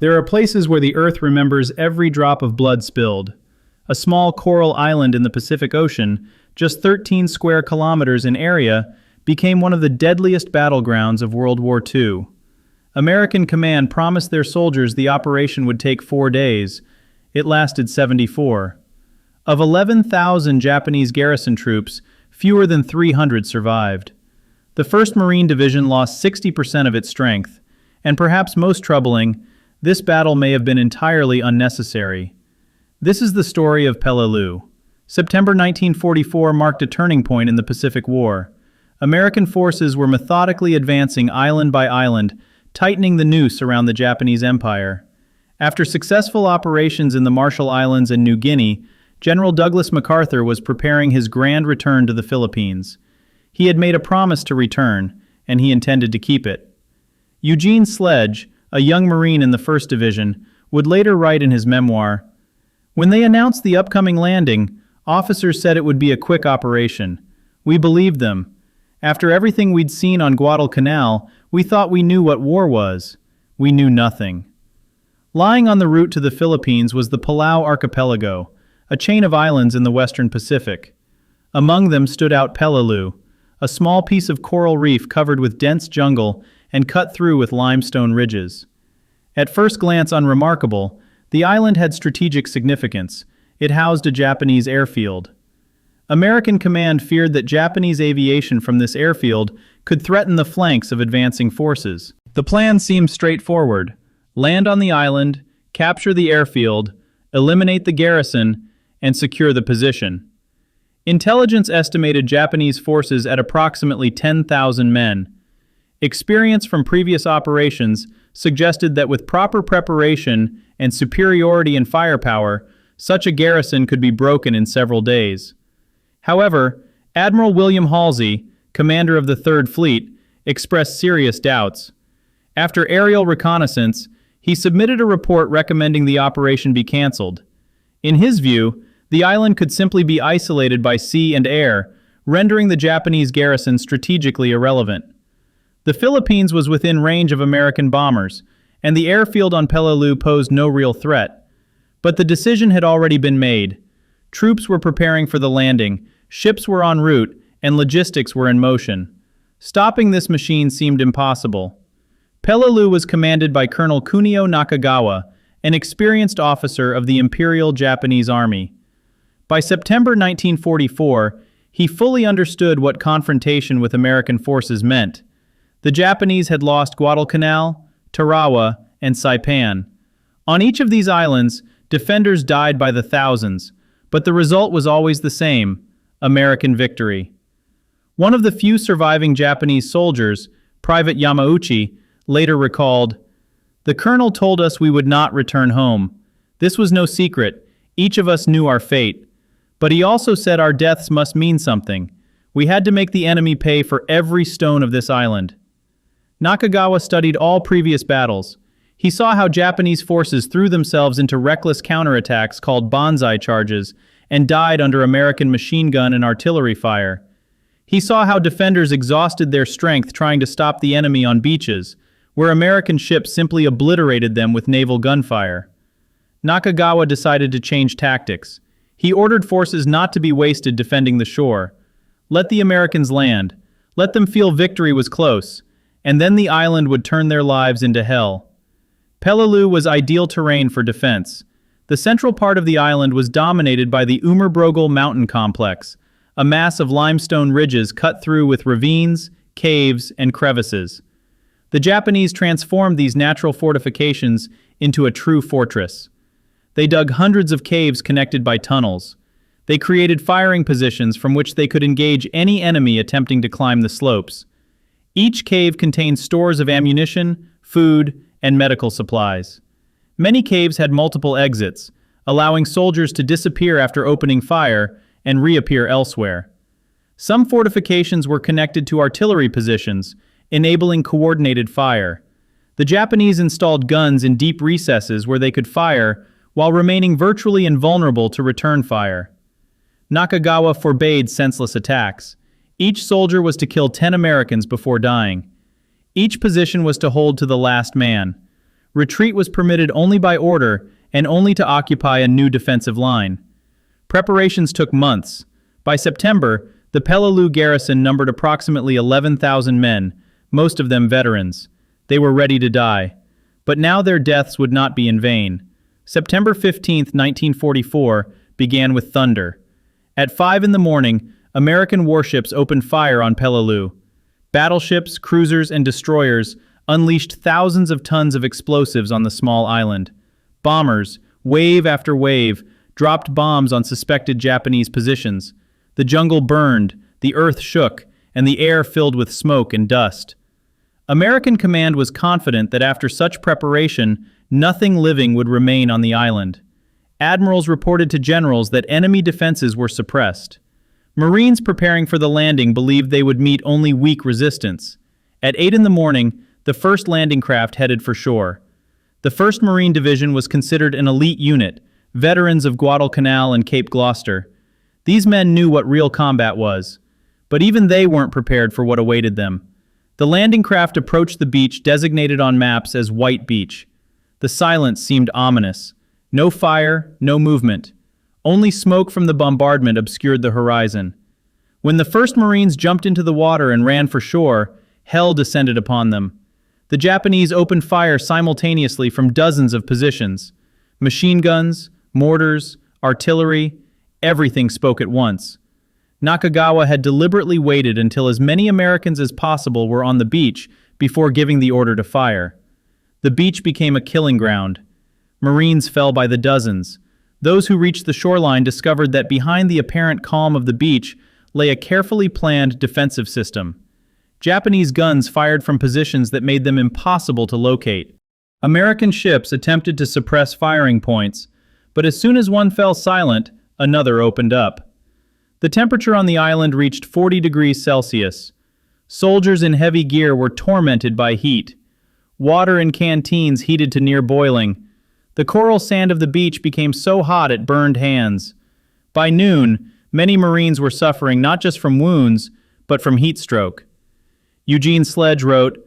There are places where the Earth remembers every drop of blood spilled. A small coral island in the Pacific Ocean, just 13 square kilometers in area, became one of the deadliest battlegrounds of World War II. American command promised their soldiers the operation would take 4 days. It lasted 74. Of 11,000 Japanese garrison troops, fewer than 300 survived. The 1st Marine Division lost 60% of its strength, and perhaps most troubling, this battle may have been entirely unnecessary. This is the story of Peleliu. September 1944 marked a turning point in the Pacific War. American forces were methodically advancing island by island, tightening the noose around the Japanese Empire. After successful operations in the Marshall Islands and New Guinea, General Douglas MacArthur was preparing his grand return to the Philippines. He had made a promise to return, and he intended to keep it. Eugene Sledge, a young Marine in the 1st Division, would later write in his memoir, "When they announced the upcoming landing, officers said it would be a quick operation. We believed them. After everything we'd seen on Guadalcanal, we thought we knew what war was. We knew nothing." Lying on the route to the Philippines was the Palau Archipelago, a chain of islands in the western Pacific. Among them stood out Peleliu, a small piece of coral reef covered with dense jungle and cut through with limestone ridges. At first glance unremarkable, the island had strategic significance. It housed a Japanese airfield. American command feared that Japanese aviation from this airfield could threaten the flanks of advancing forces. The plan seemed straightforward: land on the island, capture the airfield, eliminate the garrison, and secure the position. Intelligence estimated Japanese forces at approximately 10,000 men. Experience from previous operations suggested that with proper preparation and superiority in firepower, such a garrison could be broken in several days. However, Admiral William Halsey, commander of the 3rd Fleet, expressed serious doubts. After aerial reconnaissance, he submitted a report recommending the operation be canceled. In his view, the island could simply be isolated by sea and air, rendering the Japanese garrison strategically irrelevant. The Philippines was within range of American bombers, and the airfield on Peleliu posed no real threat. But the decision had already been made. Troops were preparing for the landing, ships were en route, and logistics were in motion. Stopping this machine seemed impossible. Peleliu was commanded by Colonel Kunio Nakagawa, an experienced officer of the Imperial Japanese Army. By September 1944, he fully understood what confrontation with American forces meant. The Japanese had lost Guadalcanal, Tarawa, and Saipan. On each of these islands, defenders died by the thousands, but the result was always the same: American victory. One of the few surviving Japanese soldiers, Private Yamauchi, later recalled, "The colonel told us we would not return home. This was no secret. Each of us knew our fate. But he also said our deaths must mean something. We had to make the enemy pay for every stone of this island." Nakagawa studied all previous battles. He saw how Japanese forces threw themselves into reckless counterattacks called banzai charges and died under American machine gun and artillery fire. He saw how defenders exhausted their strength trying to stop the enemy on beaches, where American ships simply obliterated them with naval gunfire. Nakagawa decided to change tactics. He ordered forces not to be wasted defending the shore. Let the Americans land. Let them feel victory was close, and then the island would turn their lives into hell. Peleliu was ideal terrain for defense. The central part of the island was dominated by the Umerbrogel mountain complex, a mass of limestone ridges cut through with ravines, caves, and crevices. The Japanese transformed these natural fortifications into a true fortress. They dug hundreds of caves connected by tunnels. They created firing positions from which they could engage any enemy attempting to climb the slopes. Each cave contained stores of ammunition, food, and medical supplies. Many caves had multiple exits, allowing soldiers to disappear after opening fire and reappear elsewhere. Some fortifications were connected to artillery positions, enabling coordinated fire. The Japanese installed guns in deep recesses where they could fire while remaining virtually invulnerable to return fire. Nakagawa forbade senseless attacks. Each soldier was to kill 10 Americans before dying. Each position was to hold to the last man. Retreat was permitted only by order and only to occupy a new defensive line. Preparations took months. By September, the Peleliu garrison numbered approximately 11,000 men, most of them veterans. They were ready to die. But now their deaths would not be in vain. September 15, 1944, began with thunder. At 5 in the morning, American warships opened fire on Peleliu. Battleships, cruisers, and destroyers unleashed thousands of tons of explosives on the small island. Bombers, wave after wave, dropped bombs on suspected Japanese positions. The jungle burned, the earth shook, and the air filled with smoke and dust. American command was confident that after such preparation, nothing living would remain on the island. Admirals reported to generals that enemy defenses were suppressed. Marines preparing for the landing believed they would meet only weak resistance. At 8 in the morning, the first landing craft headed for shore. The 1st Marine Division was considered an elite unit, veterans of Guadalcanal and Cape Gloucester. These men knew what real combat was. But even they weren't prepared for what awaited them. The landing craft approached the beach designated on maps as White Beach. The silence seemed ominous. No fire, no movement. Only smoke from the bombardment obscured the horizon. When the 1st Marines jumped into the water and ran for shore, hell descended upon them. The Japanese opened fire simultaneously from dozens of positions. Machine guns, mortars, artillery, everything spoke at once. Nakagawa had deliberately waited until as many Americans as possible were on the beach before giving the order to fire. The beach became a killing ground. Marines fell by the dozens. Those who reached the shoreline discovered that behind the apparent calm of the beach lay a carefully planned defensive system. Japanese guns fired from positions that made them impossible to locate. American ships attempted to suppress firing points, but as soon as one fell silent, another opened up. The temperature on the island reached 40 degrees Celsius. Soldiers in heavy gear were tormented by heat. Water in canteens heated to near boiling. The coral sand of the beach became so hot it burned hands. By noon, many Marines were suffering not just from wounds, but from heat stroke. Eugene Sledge wrote,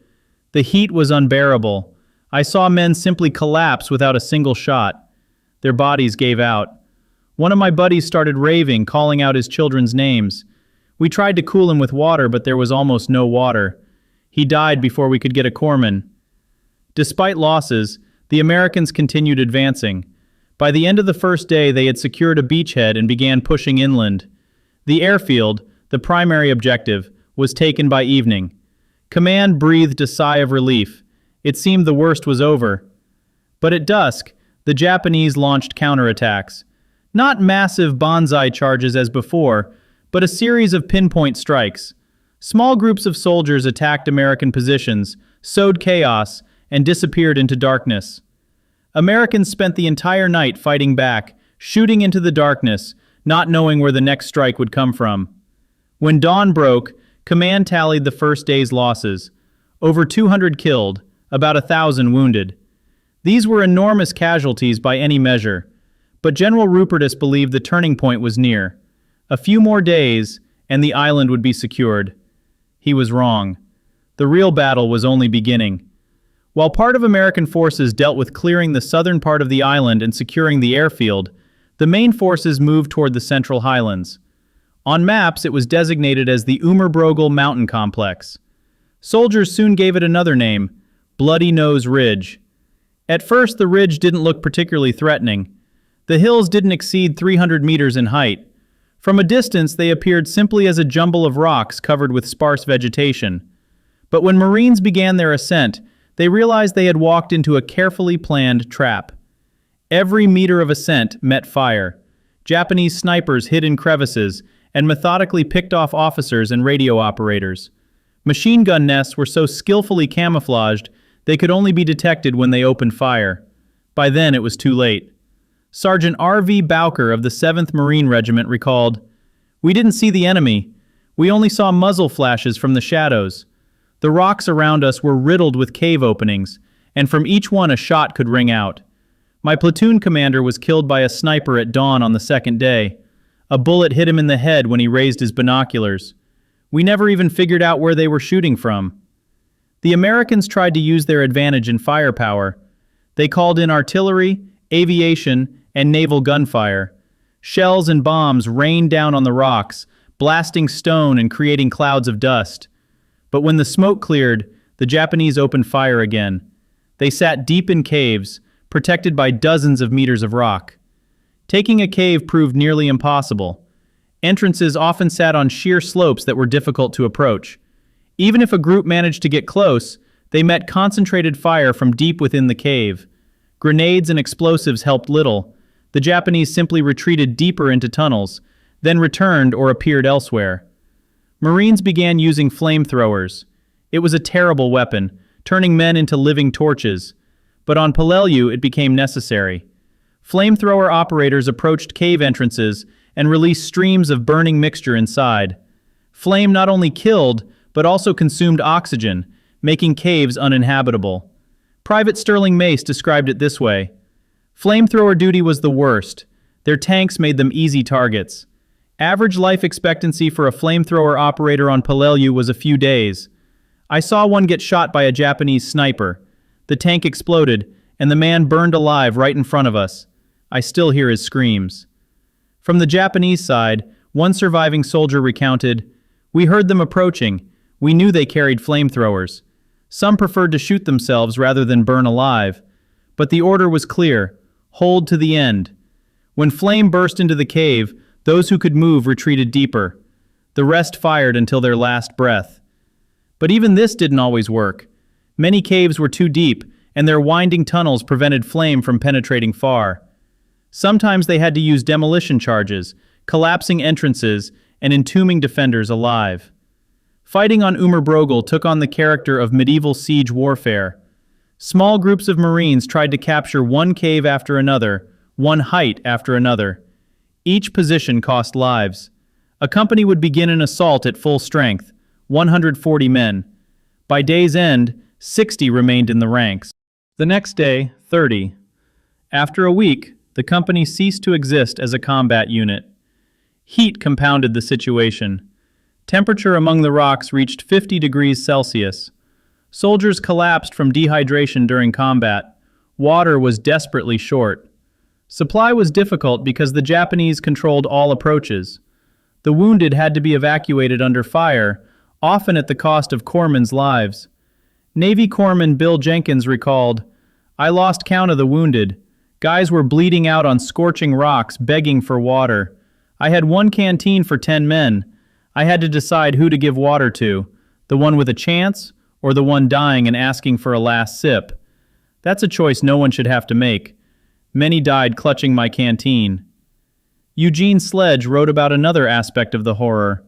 "The heat was unbearable. I saw men simply collapse without a single shot. Their bodies gave out. One of my buddies started raving, calling out his children's names. We tried to cool him with water, but there was almost no water. He died before we could get a corpsman." Despite losses, the Americans continued advancing. By the end of the first day, they had secured a beachhead and began pushing inland. The airfield, the primary objective, was taken by evening. Command breathed a sigh of relief. It seemed the worst was over. But at dusk, the Japanese launched counterattacks. Not massive bonsai charges as before, but a series of pinpoint strikes. Small groups of soldiers attacked American positions, sowed chaos, and disappeared into darkness. Americans spent the entire night fighting back, shooting into the darkness, not knowing where the next strike would come from. When dawn broke, command tallied the first day's losses. Over 200 killed, about 1,000 wounded. These were enormous casualties by any measure, but General Rupertus believed the turning point was near. A few more days, and the island would be secured. He was wrong. The real battle was only beginning. While part of American forces dealt with clearing the southern part of the island and securing the airfield, the main forces moved toward the central highlands. On maps, it was designated as the Umerbrogel Mountain Complex. Soldiers soon gave it another name, Bloody Nose Ridge. At first, the ridge didn't look particularly threatening. The hills didn't exceed 300 meters in height. From a distance, they appeared simply as a jumble of rocks covered with sparse vegetation. But when Marines began their ascent, they realized they had walked into a carefully planned trap. Every meter of ascent met fire. Japanese snipers hid in crevices and methodically picked off officers and radio operators. Machine gun nests were so skillfully camouflaged they could only be detected when they opened fire. By then it was too late. Sergeant R.V. Bowker of the 7th Marine Regiment recalled, "We didn't see the enemy. We only saw muzzle flashes from the shadows. The rocks around us were riddled with cave openings, and from each one a shot could ring out. My platoon commander was killed by a sniper at dawn on the second day. A bullet hit him in the head when he raised his binoculars. We never even figured out where they were shooting from." The Americans tried to use their advantage in firepower. They called in artillery, aviation, and naval gunfire. Shells and bombs rained down on the rocks, blasting stone and creating clouds of dust. But when the smoke cleared, the Japanese opened fire again. They sat deep in caves, protected by dozens of meters of rock. Taking a cave proved nearly impossible. Entrances often sat on sheer slopes that were difficult to approach. Even if a group managed to get close, they met concentrated fire from deep within the cave. Grenades and explosives helped little. The Japanese simply retreated deeper into tunnels, then returned or appeared elsewhere. Marines began using flamethrowers. It was a terrible weapon, turning men into living torches. But on Peleliu it became necessary. Flamethrower operators approached cave entrances and released streams of burning mixture inside. Flame not only killed, but also consumed oxygen, making caves uninhabitable. Private Sterling Mace described it this way: "Flamethrower duty was the worst. Their tanks made them easy targets. Average life expectancy for a flamethrower operator on Peleliu was a few days. I saw one get shot by a Japanese sniper. The tank exploded, and the man burned alive right in front of us. I still hear his screams." From the Japanese side, one surviving soldier recounted, "We heard them approaching. We knew they carried flamethrowers. Some preferred to shoot themselves rather than burn alive. But the order was clear: hold to the end. When flame burst into the cave, those who could move retreated deeper. The rest fired until their last breath." But even this didn't always work. Many caves were too deep, and their winding tunnels prevented flame from penetrating far. Sometimes they had to use demolition charges, collapsing entrances, and entombing defenders alive. Fighting on Brogel took on the character of medieval siege warfare. Small groups of Marines tried to capture one cave after another, one height after another. Each position cost lives. A company would begin an assault at full strength, 140 men. By day's end, 60 remained in the ranks. The next day, 30. After a week, the company ceased to exist as a combat unit. Heat compounded the situation. Temperature among the rocks reached 50 degrees Celsius. Soldiers collapsed from dehydration during combat. Water was desperately short. Supply was difficult because the Japanese controlled all approaches. The wounded had to be evacuated under fire, often at the cost of corpsmen's lives. Navy Corpsman Bill Jenkins recalled, "I lost count of the wounded. Guys were bleeding out on scorching rocks, begging for water. I had one canteen for 10 men. I had to decide who to give water to, the one with a chance or the one dying and asking for a last sip. That's a choice no one should have to make. Many died clutching my canteen." Eugene Sledge wrote about another aspect of the horror.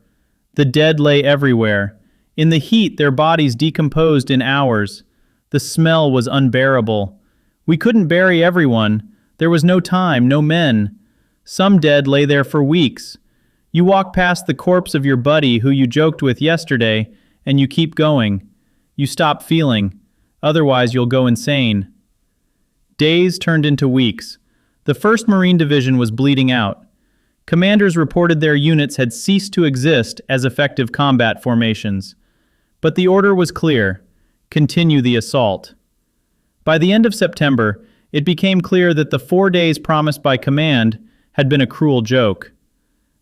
The dead lay everywhere. In the heat, their bodies decomposed in hours. The smell was unbearable. We couldn't bury everyone. There was no time, no men. Some dead lay there for weeks. You walk past the corpse of your buddy who you joked with yesterday, and you keep going. You stop feeling. Otherwise, you'll go insane. Days turned into weeks. The 1st Marine Division was bleeding out. Commanders reported their units had ceased to exist as effective combat formations. But the order was clear: continue the assault. By the end of September, it became clear that the 4 days promised by command had been a cruel joke.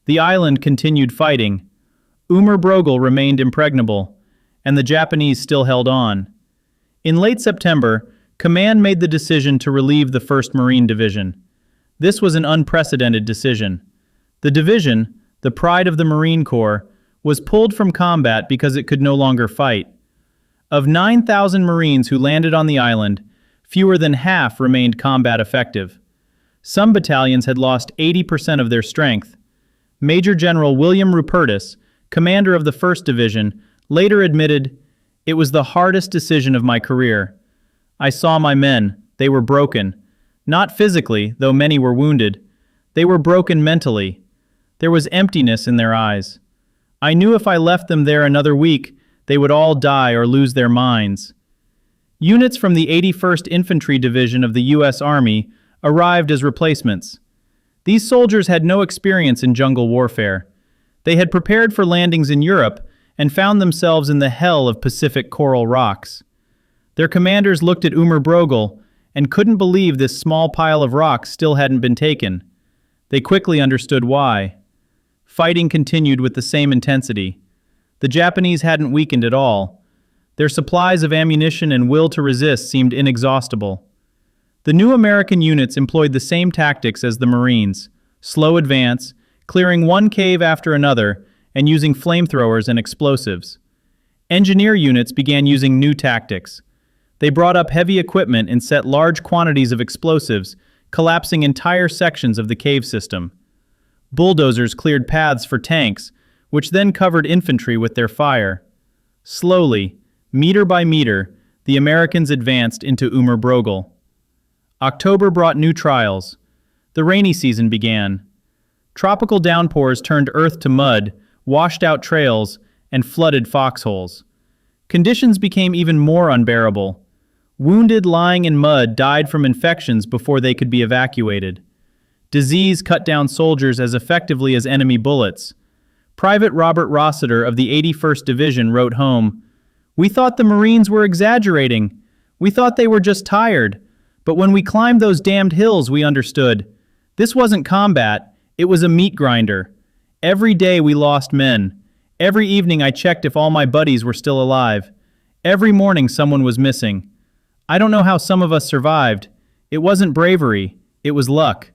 The island continued fighting. Brogel remained impregnable, and the Japanese still held on. In late September, command made the decision to relieve the 1st Marine Division. This was an unprecedented decision. The division, the pride of the Marine Corps, was pulled from combat because it could no longer fight. Of 9,000 Marines who landed on the island, fewer than half remained combat effective. Some battalions had lost 80% of their strength. Major General William Rupertus, commander of the 1st Division, later admitted, "It was the hardest decision of my career. I saw my men. They were broken. Not physically, though many were wounded. They were broken mentally. There was emptiness in their eyes. I knew if I left them there another week, they would all die or lose their minds." Units from the 81st Infantry Division of the U.S. Army arrived as replacements. These soldiers had no experience in jungle warfare. They had prepared for landings in Europe and found themselves in the hell of Pacific coral rocks. Their commanders looked at Brogel and couldn't believe this small pile of rocks still hadn't been taken. They quickly understood why. Fighting continued with the same intensity. The Japanese hadn't weakened at all. Their supplies of ammunition and will to resist seemed inexhaustible. The new American units employed the same tactics as the Marines: slow advance, clearing one cave after another, and using flamethrowers and explosives. Engineer units began using new tactics. They brought up heavy equipment and set large quantities of explosives, collapsing entire sections of the cave system. Bulldozers cleared paths for tanks, which then covered infantry with their fire. Slowly, meter by meter, the Americans advanced into Brogel. October brought new trials. The rainy season began. Tropical downpours turned earth to mud, washed out trails, and flooded foxholes. Conditions became even more unbearable. Wounded lying in mud died from infections before they could be evacuated. Disease cut down soldiers as effectively as enemy bullets. Private Robert Rossiter of the 81st Division wrote home, "We thought the Marines were exaggerating. We thought they were just tired. But when we climbed those damned hills, we understood. This wasn't combat, it was a meat grinder. Every day we lost men. Every evening I checked if all my buddies were still alive. Every morning someone was missing. I don't know how some of us survived. It wasn't bravery, it was luck."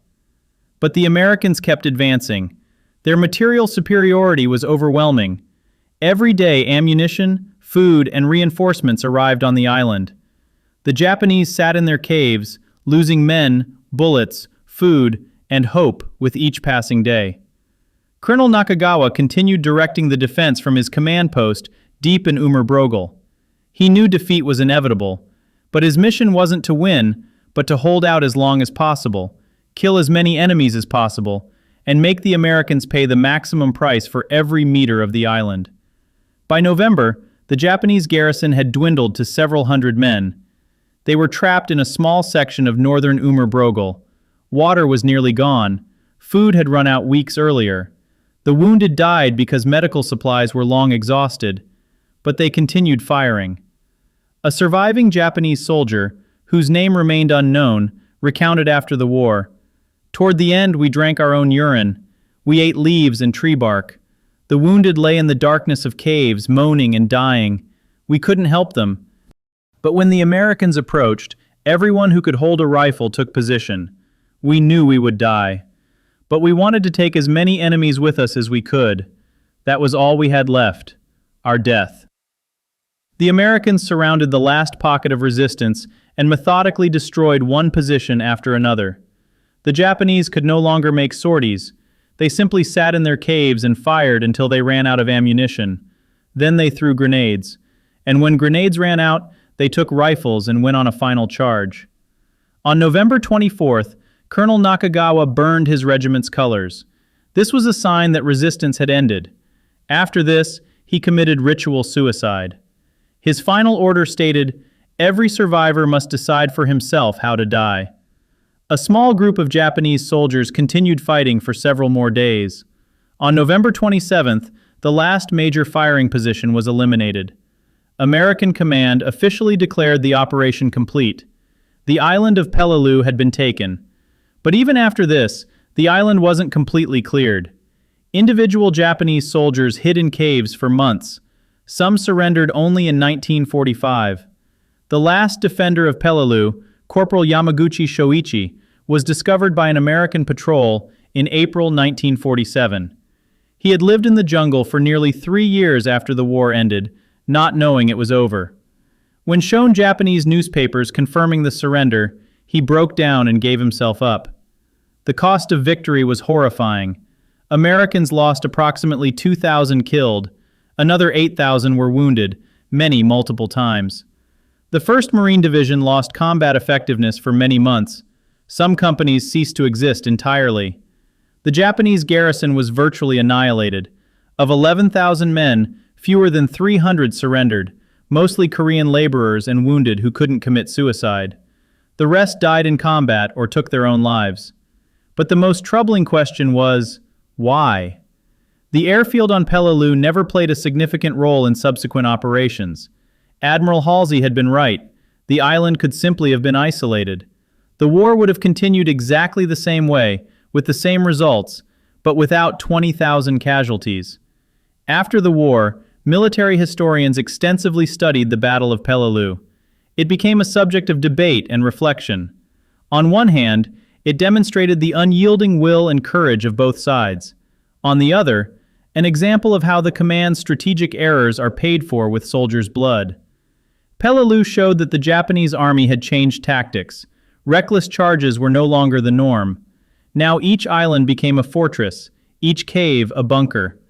But the Americans kept advancing. Their material superiority was overwhelming. Every day ammunition, food, and reinforcements arrived on the island. The Japanese sat in their caves, losing men, bullets, food, and hope with each passing day. Colonel Nakagawa continued directing the defense from his command post deep in Brogel. He knew defeat was inevitable, but his mission wasn't to win, but to hold out as long as possible, kill as many enemies as possible, and make the Americans pay the maximum price for every meter of the island. By November, the Japanese garrison had dwindled to several hundred men. They were trapped in a small section of northern Brogel. Water was nearly gone. Food had run out weeks earlier. The wounded died because medical supplies were long exhausted, but they continued firing. A surviving Japanese soldier, whose name remained unknown, recounted after the war, "Toward the end we drank our own urine. We ate leaves and tree bark. The wounded lay in the darkness of caves, moaning and dying. We couldn't help them. But when the Americans approached, everyone who could hold a rifle took position. We knew we would die. But we wanted to take as many enemies with us as we could. That was all we had left, our death." The Americans surrounded the last pocket of resistance and methodically destroyed one position after another. The Japanese could no longer make sorties. They simply sat in their caves and fired until they ran out of ammunition. Then they threw grenades. And when grenades ran out, they took rifles and went on a final charge. On November 24th, Colonel Nakagawa burned his regiment's colors. This was a sign that resistance had ended. After this, he committed ritual suicide. His final order stated, "Every survivor must decide for himself how to die." A small group of Japanese soldiers continued fighting for several more days. On November 27th, the last major firing position was eliminated. American command officially declared the operation complete. The island of Peleliu had been taken. But even after this, the island wasn't completely cleared. Individual Japanese soldiers hid in caves for months. Some surrendered only in 1945. The last defender of Peleliu, Corporal Yamaguchi Shoichi, was discovered by an American patrol in April 1947. He had lived in the jungle for nearly 3 years after the war ended, not knowing it was over. When shown Japanese newspapers confirming the surrender, he broke down and gave himself up. The cost of victory was horrifying. Americans lost approximately 2,000 killed. Another 8,000 were wounded, many multiple times. The 1st Marine Division lost combat effectiveness for many months. Some companies ceased to exist entirely. The Japanese garrison was virtually annihilated. Of 11,000 men, fewer than 300 surrendered, mostly Korean laborers and wounded who couldn't commit suicide. The rest died in combat or took their own lives. But the most troubling question was, why? The airfield on Peleliu never played a significant role in subsequent operations. Admiral Halsey had been right. The island could simply have been isolated. The war would have continued exactly the same way, with the same results, but without 20,000 casualties. After the war, military historians extensively studied the Battle of Peleliu. It became a subject of debate and reflection. On one hand, it demonstrated the unyielding will and courage of both sides. On the other, an example of how the command's strategic errors are paid for with soldiers' blood. Peleliu showed that the Japanese army had changed tactics. Reckless charges were no longer the norm. Now each island became a fortress, each cave a bunker.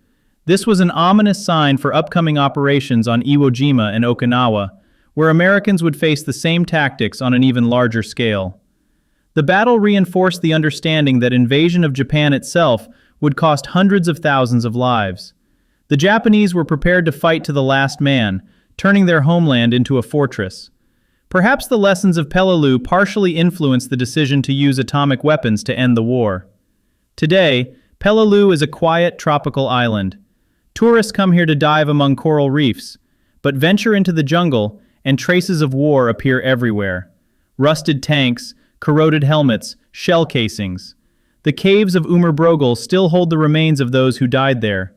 This was an ominous sign for upcoming operations on Iwo Jima and Okinawa, where Americans would face the same tactics on an even larger scale. The battle reinforced the understanding that invasion of Japan itself would cost hundreds of thousands of lives. The Japanese were prepared to fight to the last man, turning their homeland into a fortress. Perhaps the lessons of Peleliu partially influenced the decision to use atomic weapons to end the war. Today, Peleliu is a quiet tropical island. Tourists come here to dive among coral reefs, but venture into the jungle and traces of war appear everywhere. Rusted tanks, corroded helmets, shell casings. The caves of Umurbrogel still hold the remains of those who died there.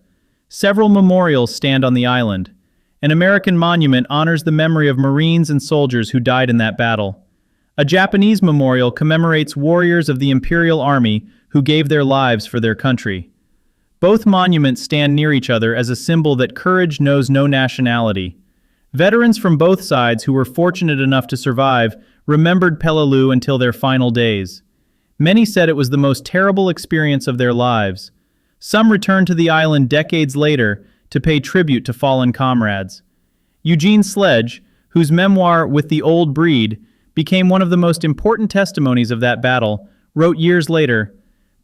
Several memorials stand on the island. An American monument honors the memory of Marines and soldiers who died in that battle. A Japanese memorial commemorates warriors of the Imperial Army who gave their lives for their country. Both monuments stand near each other as a symbol that courage knows no nationality. Veterans from both sides who were fortunate enough to survive remembered Peleliu until their final days. Many said it was the most terrible experience of their lives. Some returned to the island decades later to pay tribute to fallen comrades. Eugene Sledge, whose memoir With the Old Breed became one of the most important testimonies of that battle, wrote years later,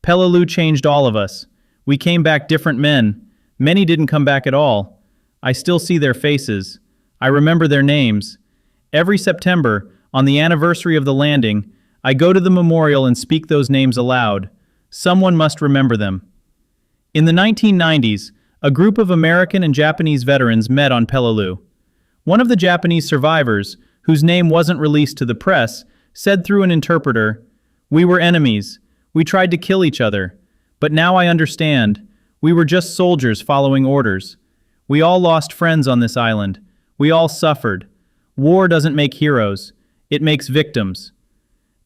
"Peleliu changed all of us. We came back different men. Many didn't come back at all. I still see their faces. I remember their names. Every September, on the anniversary of the landing, I go to the memorial and speak those names aloud. Someone must remember them." In the 1990s, a group of American and Japanese veterans met on Peleliu. One of the Japanese survivors, whose name wasn't released to the press, said through an interpreter, "We were enemies. We tried to kill each other. But now I understand. We were just soldiers following orders. We all lost friends on this island. We all suffered. War doesn't make heroes. It makes victims."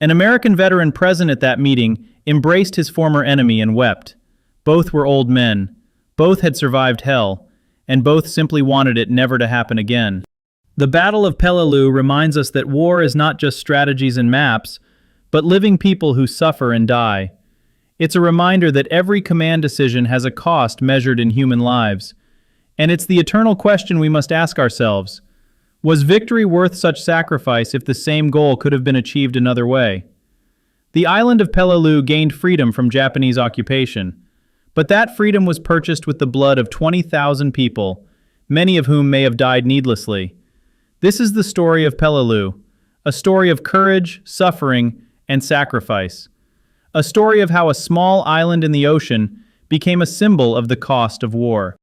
An American veteran present at that meeting embraced his former enemy and wept. Both were old men. Both had survived hell, and both simply wanted it never to happen again. The Battle of Peleliu reminds us that war is not just strategies and maps, but living people who suffer and die. It's a reminder that every command decision has a cost measured in human lives. And it's the eternal question we must ask ourselves. Was victory worth such sacrifice if the same goal could have been achieved another way? The island of Peleliu gained freedom from Japanese occupation, but that freedom was purchased with the blood of 20,000 people, many of whom may have died needlessly. This is the story of Peleliu, a story of courage, suffering, and sacrifice. A story of how a small island in the ocean became a symbol of the cost of war.